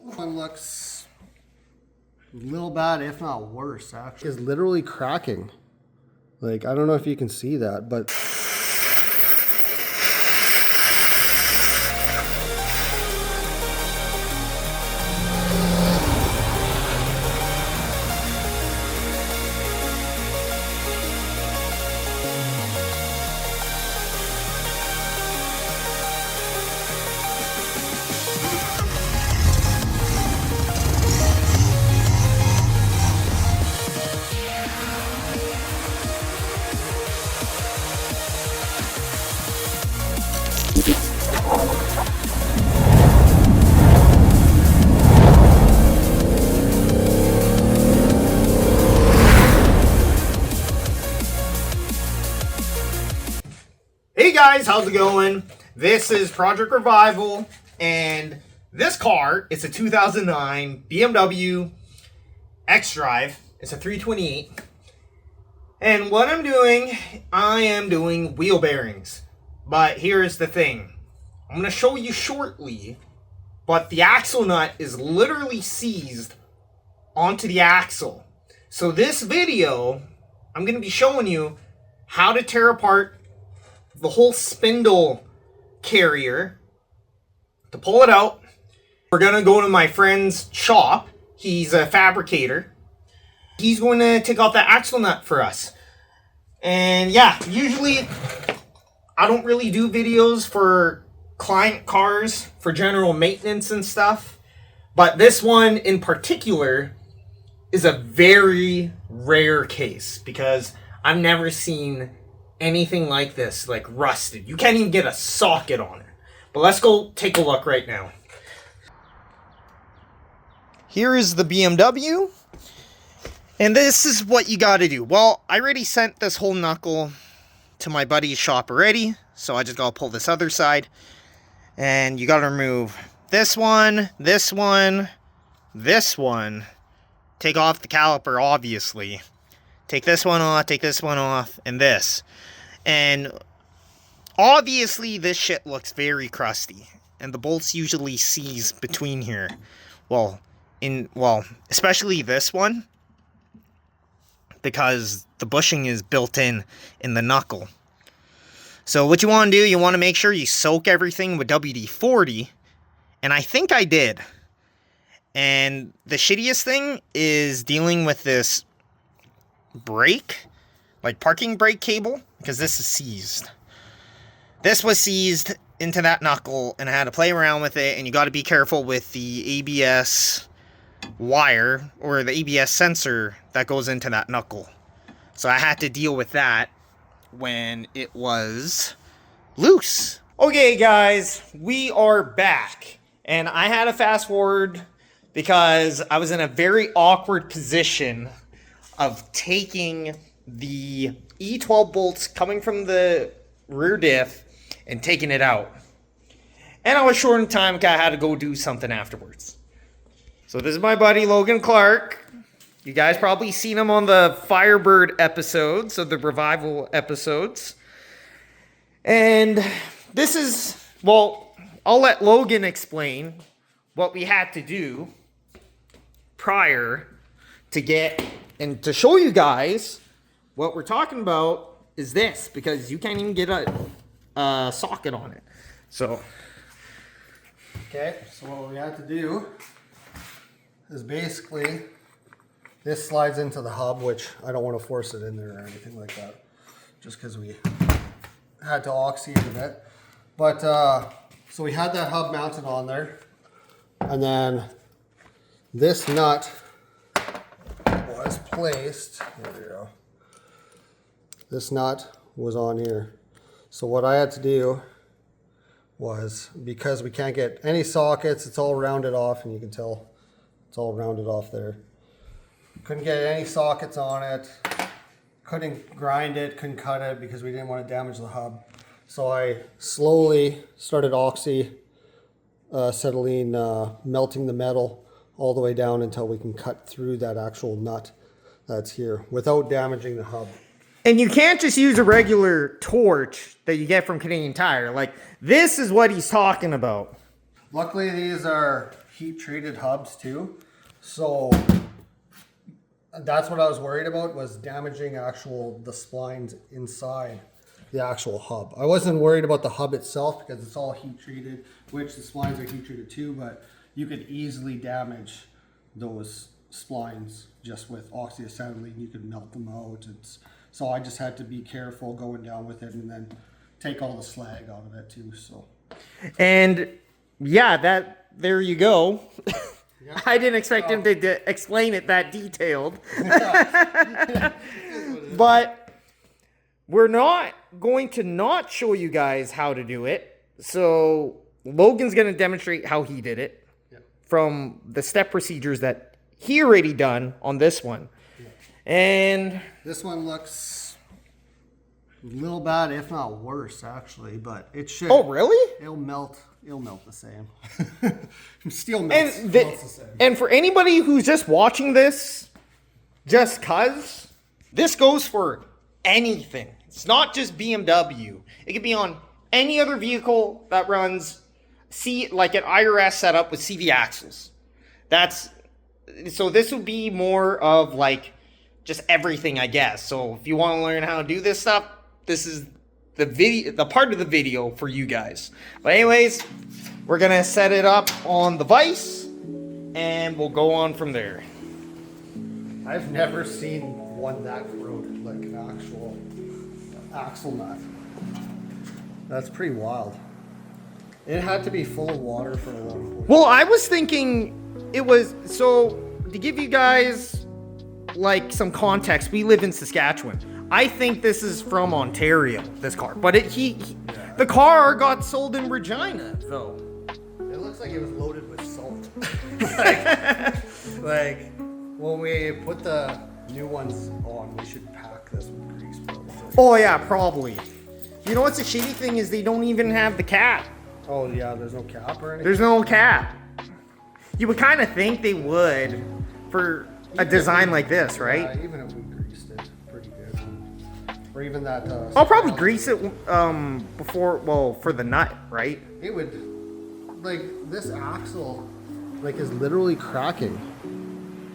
One looks a little bad, if not worse, actually. It's literally cracking. Like, I don't know if you can see that, but... Hey guys, how's it going? This is Project Revival, and this car is a 2009 BMW X-Drive. It's a 328. And what I am doing wheel bearings. But here's the thing. I'm going to show you shortly, but the axle nut is literally seized onto the axle. So this video, I'm going to be showing you how to tear apart the whole spindle carrier to pull it out. We're gonna go to my friend's shop. He's a fabricator. He's going to take off the axle nut for us. And yeah, usually I don't really do videos for client cars for general maintenance and stuff, but this one in particular is a very rare case because I've never seen anything like this, like rusted. You can't even get a socket on it. But let's go take a look right now. Here is the BMW. And this is what you got to do. Well, I already sent this whole knuckle to my buddy's shop already. So I just got to pull this other side. And you got to remove this one, this one, this one. Take off the caliper, obviously. Take this one off, and this. And obviously this shit looks very crusty. And the bolts usually seize between here. Well, especially this one. Because the bushing is built in the knuckle. So what you want to do, you want to make sure you soak everything with WD-40. And I think I did. And the shittiest thing is dealing with this brake, like parking brake cable, because this is seized. This was seized into that knuckle, and I had to play around with it, and you got to be careful with the ABS wire, or the ABS sensor that goes into that knuckle. So I had to deal with that when it was loose. Okay guys, we are back, and I had to fast forward because I was in a very awkward position of taking the E12 bolts coming from the rear diff and taking it out. And I was short on time because I had to go do something afterwards. So this is my buddy Logan Clark. You guys probably seen him on the Firebird episodes, of the Revival episodes. And this is, well, I'll let Logan explain what we had to do prior to get, and to show you guys what we're talking about is this, because you can't even get a socket on it. So, okay, so what we had to do is basically, this slides into the hub, which I don't want to force it in there or anything like that, just because we had to oxy it a bit. But, so we had that hub mounted on there, and then this nut was placed, there we go. This nut was on here. So what I had to do was, because we can't get any sockets, it's all rounded off, and you can tell it's all rounded off there. Couldn't get any sockets on it, couldn't grind it, couldn't cut it because we didn't want to damage the hub. So I slowly started oxy, acetylene, melting the metal all the way down until we can cut through that actual nut that's here without damaging the hub. And you can't just use a regular torch that you get from Canadian Tire. Like, this is what he's talking about. Luckily, these are heat treated hubs too. So that's what I was worried about, was damaging the splines inside the actual hub. I wasn't worried about the hub itself because it's all heat treated, which the splines are heat treated too, but you could easily damage those splines just with oxyacetylene. You could melt them out. So I just had to be careful going down with it and then take all the slag out of it too. So. And yeah, there you go. Yeah. I didn't expect him to explain it that detailed. But we're not going to not show you guys how to do it. So Logan's going to demonstrate how he did it from the step procedures that he already done on this one. Yeah. And this one looks a little bad, if not worse, actually, but it should. Oh, really? It'll melt the same. Steel melts the same. And for anybody who's just watching this, just cause, this goes for anything. It's not just BMW. It could be on any other vehicle that runs like an IRS setup with CV axles. So this would be more of like just everything, I guess. So if you want to learn how to do this stuff, this is the part of the video for you guys. But anyways, we're gonna set it up on the vise and we'll go on from there. I've never seen one that corroded, like an actual axle nut. That's pretty wild. It had to be full of water for a long point. Well, I was thinking it was, so to give you guys like some context, we live in Saskatchewan. I think this is from Ontario, this car. But the car got sold in Regina, though. It looks like it was loaded with salt. like when we put the new ones on, we should pack this with grease probably. Oh yeah, probably. You know what's the shitty thing is they don't even have the cap. Oh yeah, there's no cap or anything? There's no cap. You would kind of think they would for a design like this, right? Yeah, even if we greased it pretty good. Or even that... I'll probably grease it for the nut, right? It would... Like, this axle, like, is literally cracking.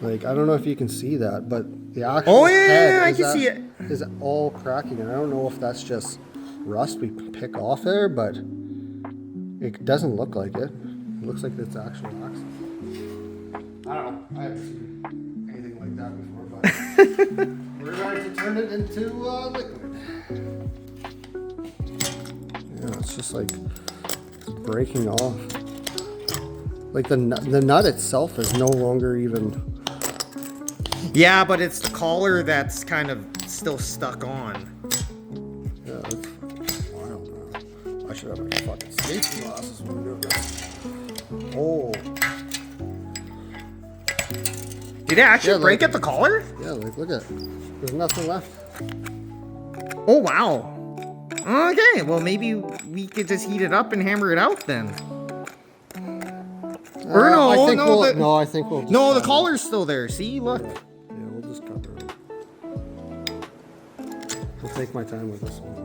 Like, I don't know if you can see that, but the actual head I can see it. Is all cracking. And I don't know if that's just rust we pick off there, but it doesn't look like it. It looks like it's actual axle. I don't know. I haven't seen anything like that before, but we're going to turn it into liquid. Yeah, it's just like breaking off. Like the nut itself is no longer even. Yeah, but it's the collar that's kind of still stuck on. Yeah, I don't know. I should have my fucking safety glasses when I'm doing this. Oh. Did it actually break at the collar? Yeah, like look at it. There's nothing left. Oh wow. Okay, well maybe we could just heat it up and hammer it out then. Or no, I think we'll just no, the collar's still there. See, look. Yeah, we'll just cover it. I'll take my time with this one.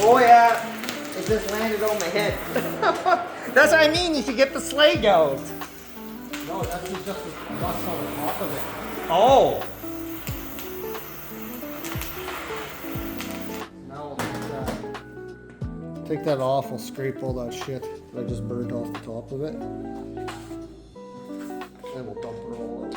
Oh yeah, it just landed on my head. That's what I mean, you should get the slag out. No, that's just the rust on the top of it. Oh. Now we'll take that off, we'll scrape all that shit that I just burnt off the top of it. And we'll dump it all out.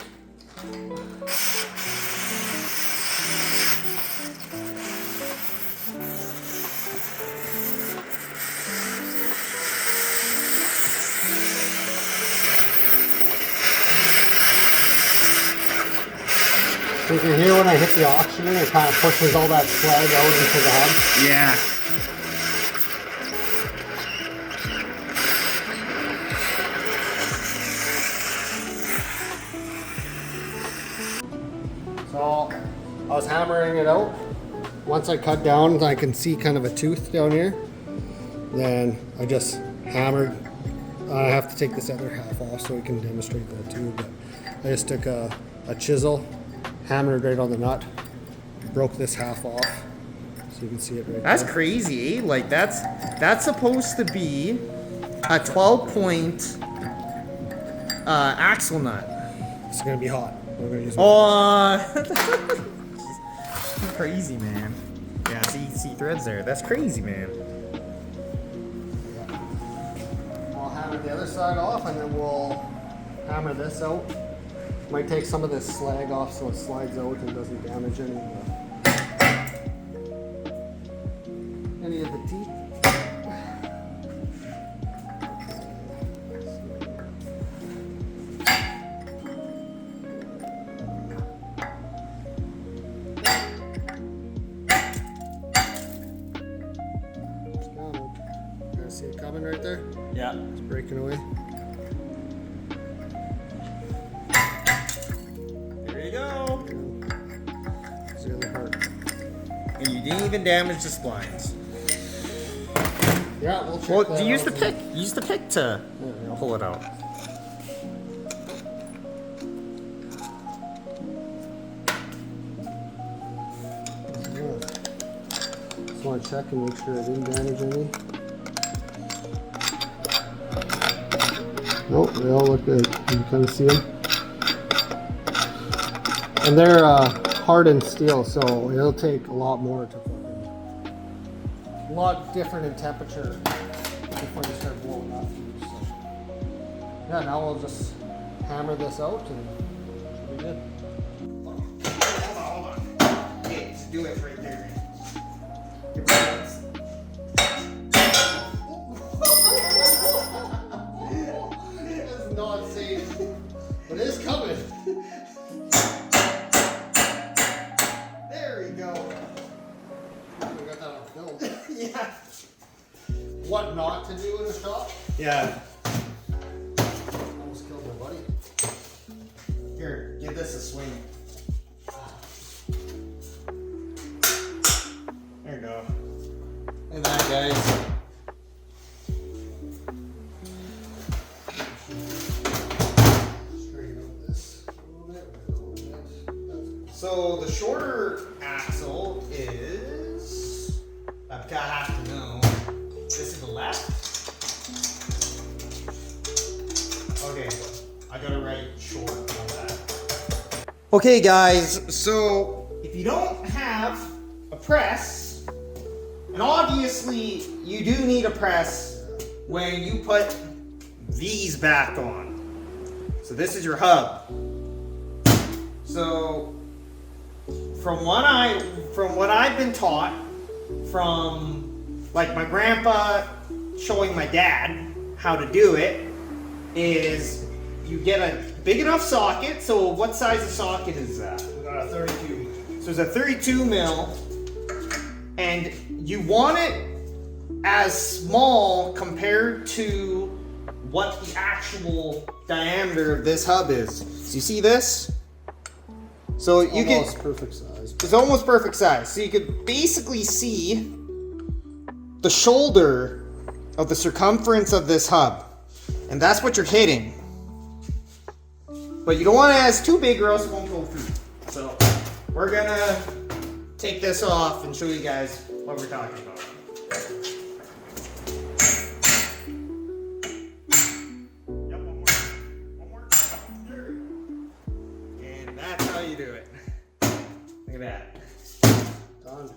So you can hear when I hit the oxygen, it kind of pushes all that slag out into the hub. Yeah. So I was hammering it out. Once I cut down, I can see kind of a tooth down here. Then I just hammered I have to take this other half off so we can demonstrate that too. But I just took a chisel, hammered it right on the nut, broke this half off, so you can see it right That's there. crazy, eh? Like that's supposed to be a 12-point axle nut. It's gonna be hot. We're gonna use Crazy, man. Yeah, see threads there. That's crazy, man. I'll hammer the other side off, and then we'll hammer this out. Might take some of this slag off so it slides out and doesn't damage any of the teeth. See it coming right there? Yeah. It's breaking away. There you go. It's the other part. And you didn't even damage the splines. Yeah, we'll check Well, that do you use out. the pick? Use the pick to Yeah. pull it out. Just want to check and make sure I didn't damage any. Nope, they all look good. You can kind of see them. And they're hardened steel, so it'll take a lot more to fucking... A lot different in temperature before you start blowing up. So. Yeah, now we'll just hammer this out and it should be good. Hold on. Okay, just do it right there. That's not safe. But it is coming. There we go. We got that on film. Yeah. What not to do in the shop? Yeah. Almost killed my buddy. Here, give this a swing. There you go. Look at that, guys. Straighten out this a little bit. So the shorter axle is, I have to know, this is the left. Okay, I got it right short on that. Okay guys, so if you don't have a press, and obviously you do need a press when you put these back on. So this is your hub. So from what I've been taught from like my grandpa showing my dad how to do it is you get a big enough socket. So what size of socket is that? We got a 32. So it's a 32 mil, and you want it as small compared to what the actual diameter of this hub is. So you see this? So you can, Almost perfect size. it's almost perfect size. So you could basically see the shoulder of the circumference of this hub. And that's what you're hitting. But you don't want it as too big or else it won't go through. So we're gonna take this off and show you guys what we're talking about. Yep, one more. One more. There we go. And that's how you do it. Look at that. Done.